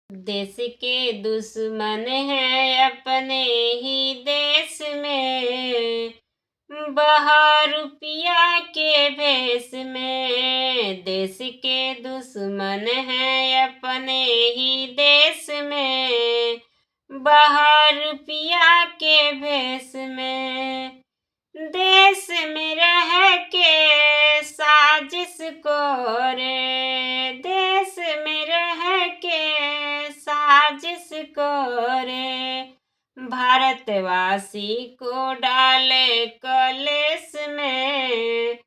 देश के दुश्मन हैं अपने ही देश में, बाहर रुपया के भेष में। देश के दुश्मन हैं अपने ही देश में, बाहर रुपया के भेष में। देश में रह के साजिश करे, देश में रह के साजिश करे। भारतवासी को डाले कलेश में,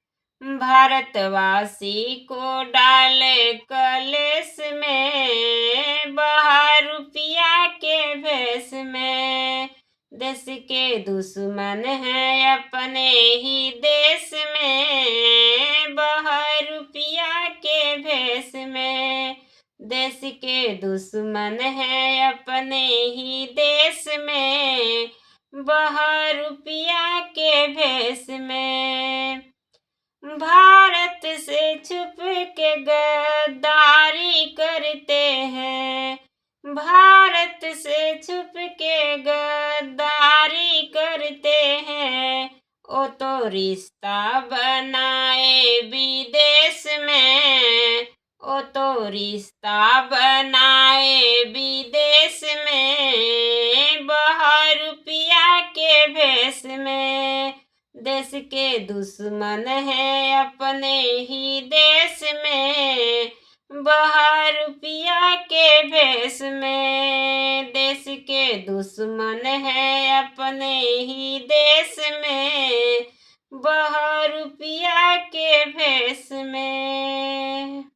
भारतवासी को डाले कलेश में, बाहर रुपया के भेष में। देश के दुश्मन हैं अपने ही देश में, बाहर रुपया के भेष में। देश के दुश्मन हैं अपने ही देश में, बाहर रुपया के भेष में। भारत से छुप के गद्दारी करते हैं, भारत से छुप के गद्दारी करते हैं। ओ तो रिश्ता बनाए विदेश में, ओ तो रिश्ता बनाए विदेश में, बाहर रुपया के भेष में। देश के दुश्मन हैं अपने ही देश में, बाहर रुपया के भेष में। देश के दुश्मन हैं अपने ही देश में, बाहर रुपया के भेष में।